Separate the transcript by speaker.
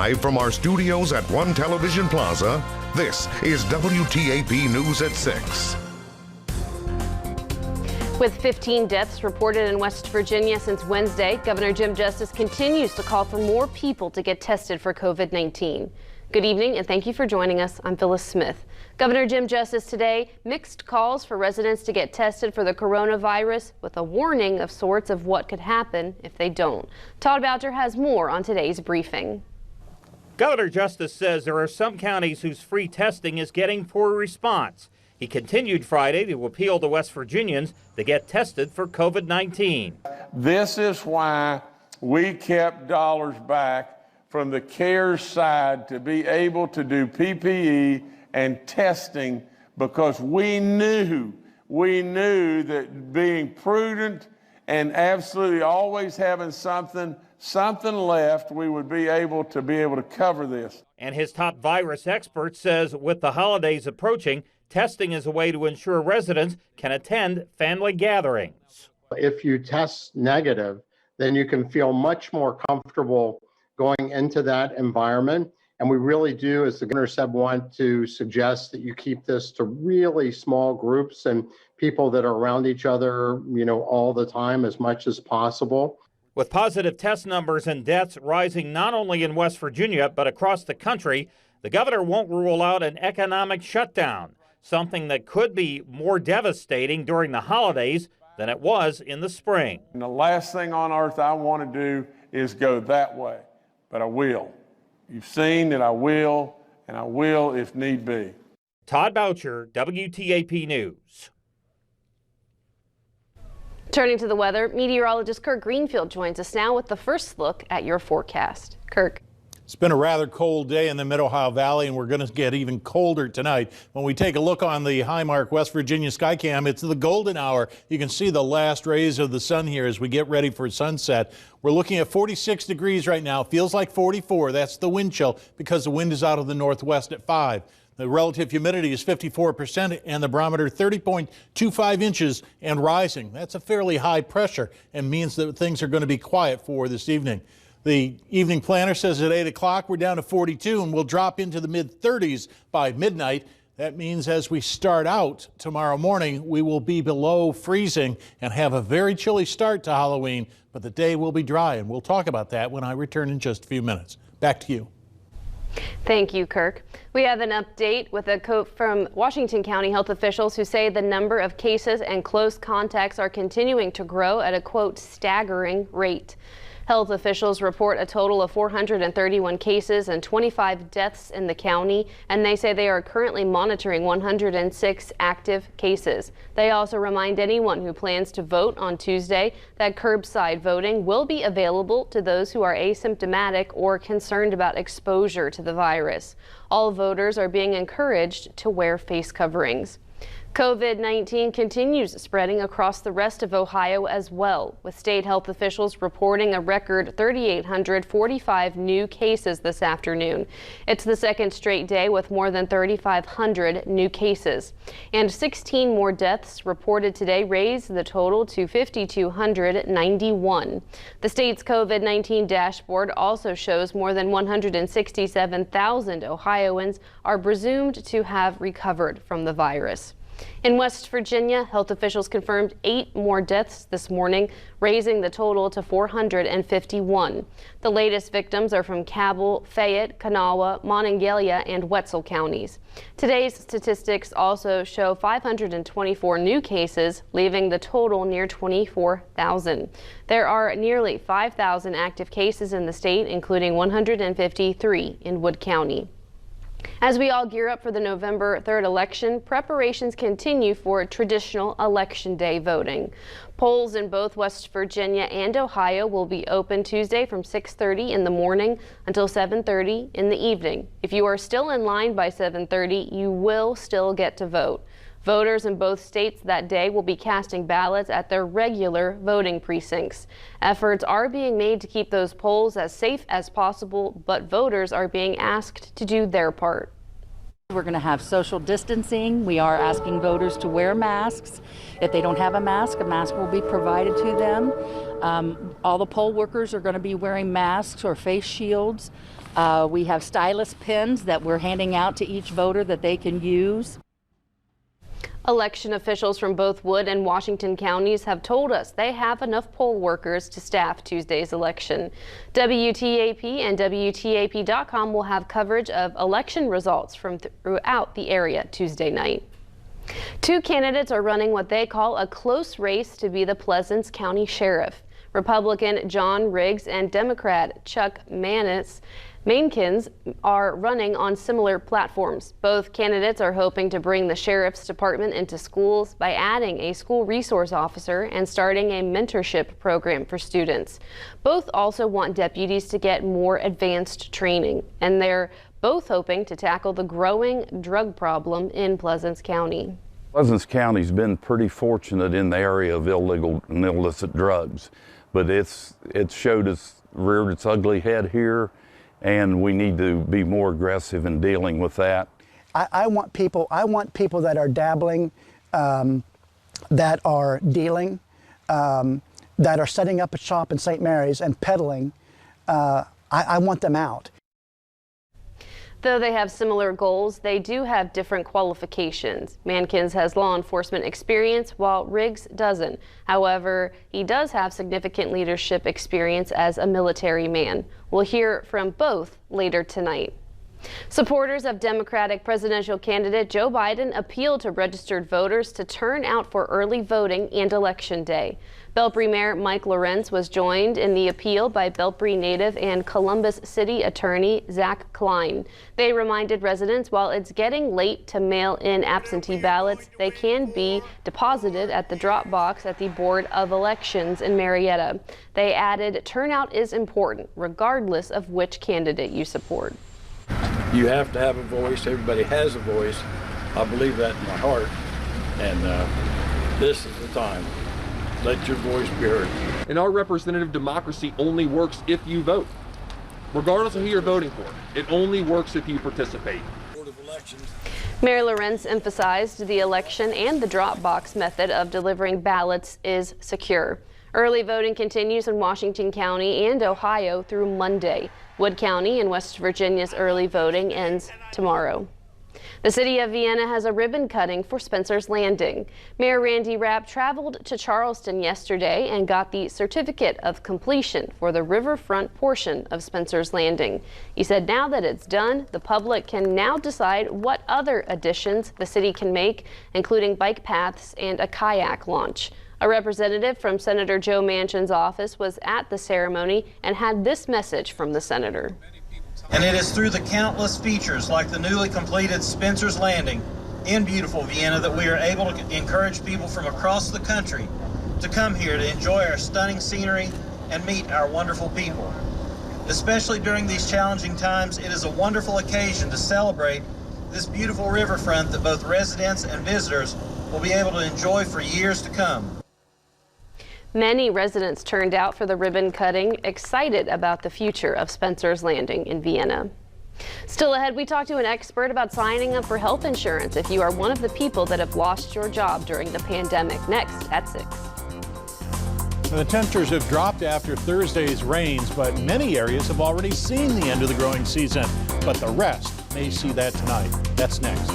Speaker 1: Live from our studios at One Television Plaza, this is WTAP News at 6.
Speaker 2: With 15 deaths reported in West Virginia since Wednesday, Governor Jim Justice continues to call for more people to get tested for COVID-19. Good evening and thank you for joining us. I'm Phyllis Smith. Governor Jim Justice today mixed calls for residents to get tested for the coronavirus with a warning of sorts of what could happen if they don't. Todd Boucher has more on today's briefing.
Speaker 3: Governor Justice says there are some counties whose free testing is getting poor response. He continued Friday to appeal to West Virginians to get tested for COVID-19.
Speaker 4: This is why we kept dollars back from the CARES side to be able to do PPE and testing, because we knew that being prudent and absolutely always having something left, we would be able to cover this.
Speaker 3: And his top virus expert says with the holidays approaching, testing is a way to ensure residents can attend family gatherings.
Speaker 5: If you test negative, then you can feel much more comfortable going into that environment. And we really do, as the governor said, want to suggest that you keep this to really small groups and people that are around each other, all the time as much as possible.
Speaker 3: With positive test numbers and deaths rising not only in West Virginia, but across the country, the governor won't rule out an economic shutdown, something that could be more devastating during the holidays than it was in the spring.
Speaker 4: And the last thing on earth I want to do is go that way, but I will. You've seen that I will, and I will if need be.
Speaker 3: Todd Boucher, WTAP News.
Speaker 2: Turning to the weather, meteorologist Kirk Greenfield joins us now with the first look at your forecast. Kirk.
Speaker 6: It's been a rather cold day in the Mid-Ohio Valley, and we're going to get even colder tonight. When we take a look on the Highmark West Virginia Skycam, it's the golden hour. You can see the last rays of the sun here as we get ready for sunset. We're looking at 46 degrees right now. Feels like 44. That's the wind chill because the wind is out of the northwest at 5. The relative humidity is 54% and the barometer 30.25 inches and rising. That's a fairly high pressure and means that things are going to be quiet for this evening. The evening planner says at 8 o'clock we're down to 42 and we'll drop into the mid-30s by midnight. That means as we start out tomorrow morning, we will be below freezing and have a very chilly start to Halloween, but the day will be dry, and we'll talk about that when I return in just a few minutes. Back to you.
Speaker 2: Thank you, Kirk. We have an update with a quote from Washington County health officials who say the number of cases and close contacts are continuing to grow at a, quote, staggering rate. Health officials report a total of 431 cases and 25 deaths in the county, and they say they are currently monitoring 106 active cases. They also remind anyone who plans to vote on Tuesday that curbside voting will be available to those who are asymptomatic or concerned about exposure to the virus. All voters are being encouraged to wear face coverings. COVID-19 continues spreading across the rest of Ohio as well, with state health officials reporting a record 3,845 new cases this afternoon. It's the second straight day with more than 3,500 new cases. And 16 more deaths reported today raised the total to 5,291. The state's COVID-19 dashboard also shows more than 167,000 Ohioans are presumed to have recovered from the virus. In West Virginia, health officials confirmed 8 more deaths this morning, raising the total to 451. The latest victims are from Cabell, Fayette, Kanawha, Monongalia, and Wetzel counties. Today's statistics also show 524 new cases, leaving the total near 24,000. There are nearly 5,000 active cases in the state, including 153 in Wood County. As we all gear up for the November 3rd election, preparations continue for traditional Election Day voting. Polls in both West Virginia and Ohio will be open Tuesday from 6:30 in the morning until 7:30 in the evening. If you are still in line by 7:30, you will still get to vote. Voters in both states that day will be casting ballots at their regular voting precincts. Efforts are being made to keep those polls as safe as possible, but voters are being asked to do their part.
Speaker 7: We're going to have social distancing. We are asking voters to wear masks. If they don't have a mask will be provided to them. All the poll workers are going to be wearing masks or face shields. We have stylus pens that we're handing out to each voter that they can use.
Speaker 2: Election officials from both Wood and Washington counties have told us they have enough poll workers to staff Tuesday's election. WTAP and WTAP.com will have coverage of election results from throughout the area Tuesday night. Two candidates are running what they call a close race to be the Pleasants County Sheriff. Republican John Riggs and Democrat Chuck Mainkins are running on similar platforms. Both candidates are hoping to bring the sheriff's department into schools by adding a school resource officer and starting a mentorship program for students. Both also want deputies to get more advanced training, and they're both hoping to tackle the growing drug problem in Pleasants County.
Speaker 8: Pleasants County's been pretty fortunate in the area of illegal and illicit drugs, but it's reared its ugly head here, and we need to be more aggressive in dealing with that.
Speaker 9: I want people that are dabbling, that are dealing, that are setting up a shop in St. Mary's and peddling. I want them out.
Speaker 2: Though they have similar goals, they do have different qualifications. Mankins has law enforcement experience, while Riggs doesn't. However, he does have significant leadership experience as a military man. We'll hear from both later tonight. Supporters of Democratic presidential candidate Joe Biden appealed to registered voters to turn out for early voting and Election Day. Belpre Mayor Mike Lorenz was joined in the appeal by Belpre native and Columbus City Attorney Zach Klein. They reminded residents while it's getting late to mail in absentee ballots, they can be deposited at the drop box at the Board of Elections in Marietta. They added turnout is important regardless of which candidate you support.
Speaker 10: You have to have a voice. Everybody has a voice. I believe that in my heart. And this is the time. Let your voice be heard.
Speaker 11: And our representative democracy only works if you vote. Regardless of who you're voting for, it only works if you participate.
Speaker 2: Mayor Lorenz emphasized the election and the drop box method of delivering ballots is secure. Early voting continues in Washington County and Ohio through Monday. Wood County in West Virginia's early voting ends tomorrow. The city of Vienna has a ribbon cutting for Spencer's Landing. Mayor Randy Rapp traveled to Charleston yesterday and got the certificate of completion for the riverfront portion of Spencer's Landing. He said now that it's done, the public can now decide what other additions the city can make, including bike paths and a kayak launch. A representative from Senator Joe Manchin's office was at the ceremony and had this message from the senator.
Speaker 12: And it is through the countless features like the newly completed Spencer's Landing in beautiful Vienna that we are able to encourage people from across the country to come here to enjoy our stunning scenery and meet our wonderful people. Especially during these challenging times, it is a wonderful occasion to celebrate this beautiful riverfront that both residents and visitors will be able to enjoy for years to come.
Speaker 2: Many residents turned out for the ribbon cutting, excited about the future of Spencer's Landing in Vienna. Still ahead, we talk to an expert about signing up for health insurance if you are one of the people that have lost your job during the pandemic. Next at 6.
Speaker 6: The temperatures have dropped after Thursday's rains, but many areas have already seen the end of the growing season. But the rest may see that tonight. That's next.